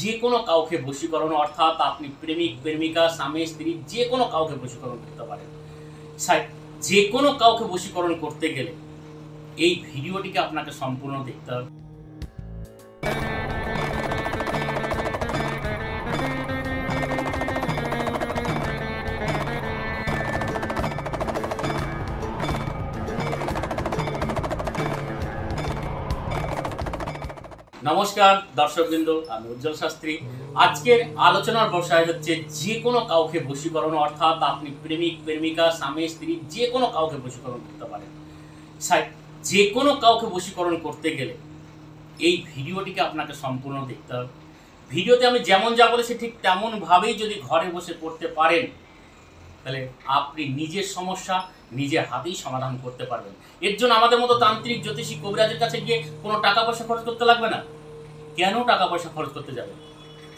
যে কোনো কাউকে বশীকরণ অর্থাৎ আপনি প্রেমিক প্রেমিকা স্বামী স্ত্রী যে কোনো কাউকে বশীকরণ করতে পারেন। যে কোনো কাউকে বশীকরণ করতে গেলে এই ভিডিওটিকে আপনাকে সম্পূর্ণ দেখতে হবে। নমস্কার দর্শকবৃন্দ, আমি উজ্জ্বল শাস্ত্রী। আজকের আলোচনার বিষয় হচ্ছে যে কোনো কাউকে বশীকরণ অর্থাৎ আপনি প্রেমিক প্রেমিকা স্বামী স্ত্রী যে কোনো কাউকে বশীকরণ করতে পারেন। যে কোনো কাউকে বশীকরণ করতে গেলে এই ভিডিওটিকে আপনাকে সম্পূর্ণ দেখতে হবে। ভিডিওতে আমি যেমন যা বলেছি ঠিক তেমনভাবেই যদি ঘরে বসে করতে পারেন তাহলে আপনি নিজের সমস্যা নিজে হাতেই সমাধান করতে পারবেন। এর জন্য আমাদের মতো তান্ত্রিক জ্যোতিষী কবিরাজের কাছে গিয়ে কোনো টাকা পয়সা খরচ করতে লাগবে না। কেন টাকা পয়সা খরচ করতে যাবে?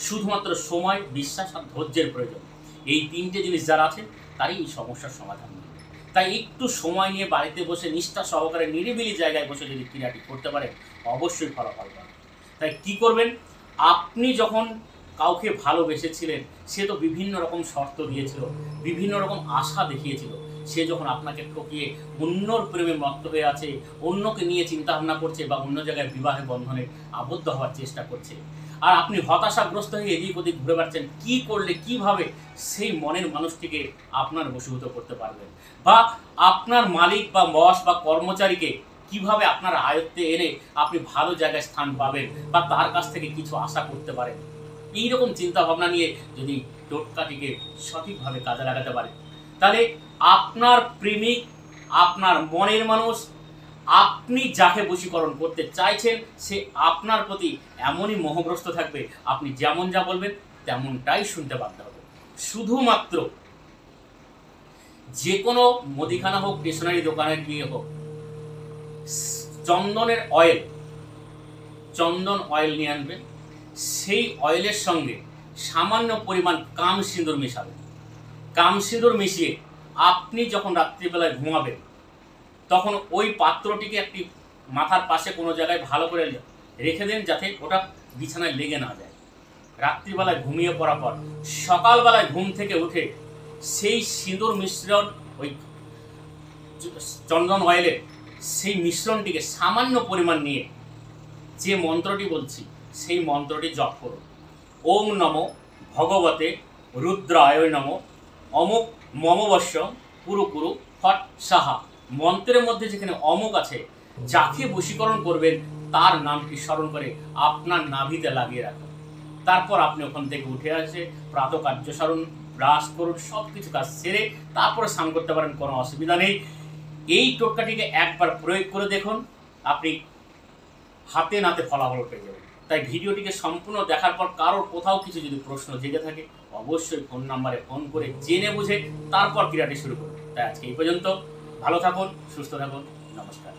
শুধুমাত্র সময়, বিশ্বাস আর ধৈর্যের প্রয়োজন। এই তিনটে জিনিস যার আছে তারই এই সমস্যার সমাধান নেই। তাই একটু সময় নিয়ে বাড়িতে বসে নিষ্ঠা সহকারে নিরিবিলি জায়গায় বসে যদি ক্রিয়াটি করতে পারেন অবশ্যই ফলাফল পাবেন। তাই কি করবেন? আপনি যখন কাউকে ভালোবেসেছিলেন সে তো বিভিন্ন রকম শর্ত দিয়েছিল, বিভিন্ন রকম আশা দেখিয়েছিল। সে যখন আপনাকে ঠকিয়ে অন্যর প্রেমে মত্ত হয়ে আছে, অন্যকে নিয়ে চিন্তা ভাবনা করছে বা অন্য জায়গায় বিবাহে বন্ধনে আবদ্ধ হওয়ার চেষ্টা করছে, আর আপনি হতাশাগ্রস্ত হয়ে এদিক ওদিক ঘুরে বেড়াচ্ছেন, কি করলে কিভাবে সেই মনের মানুষটিকে আপনার বশীভূত করতে পারবেন, বা আপনার মালিক বা বস বা কর্মচারীকে কিভাবে আপনার আয়ত্তে এনে আপনি ভালো জায়গায় স্থান পাবেন বা তার কাছ থেকে কিছু আশা করতে পারেন। এইরকম চিন্তা ভাবনা নিয়ে যদি টোটকাটিকে সঠিকভাবে কাজে লাগাতে পারেন তাহলে আপনার প্রেমিক, আপনার মনের মানুষ, আপনি যাকে বশীকরণ করতে চাইছেন সে আপনার প্রতি এমনই মোহগ্রস্ত থাকবে, আপনি যেমন যা বলবেন তেমনটাই শুনতে বাধ্য হবে। শুধুমাত্র যে কোনো মুদিখানা হোক, স্টেশনারি দোকানে গিয়ে হোক, চন্দন অয়েল নিয়ে আনবেন। সেই অয়েলের সঙ্গে সামান্য পরিমাণ কাম সিঁদুর মেশাবেন। কাম সিঁদুর মিশিয়ে আপনি যখন রাত্রিবেলায় ঘুমাবেন তখন ওই পাত্রটিকে একটি মাথার পাশে কোনো জায়গায় ভালো করে রেখে দেন যাতে ওটা বিছানায় লেগে না যায়। রাত্রিবেলায় ঘুমিয়ে পড়ার পর সকালবেলায় ঘুম থেকে উঠে সেই সিঁদুর মিশ্রণ, ওই চন্দন অয়েলের সেই মিশ্রণটিকে সামান্য পরিমাণ নিয়ে যে মন্ত্রটি বলছি সেই মন্ত্রটি জপ করুন। ওম নমো ভগবতে রুদ্রায় নমো অমুক মমবশ্য পুরু পুরু ফট সাহা। মন্ত্রের মধ্যে যেখানে অমুক আছে, যাকে বশীকরণ করবেন তার নামটি স্মরণ করে আপনার নাভিতে লাগিয়ে রাখুন। তারপর আপনি ওখান থেকে উঠে আসে প্রাতঃ কার্য সারুন, ব্রাশ করুন, সব কিছু কাজ সেরে তারপরে স্নান করতে পারেন, কোনো অসুবিধা নেই। এই টোটকাটিকে একবার প্রয়োগ করে দেখুন, আপনি হাতে নাতে ফলাফল পেয়ে যাবেন। তাই ভিডিওটিকে সম্পূর্ণ দেখার পর কারোর কোথাও কিছু যদি প্রশ্ন জেগে থাকে অবশ্যই ফোন নাম্বারে ফোন করে জেনে বুঝে তারপর ক্রিয়াটি শুরু করুন। তাই আজকে এই পর্যন্ত। ভালো থাকুন, সুস্থ থাকুন, নমস্কার।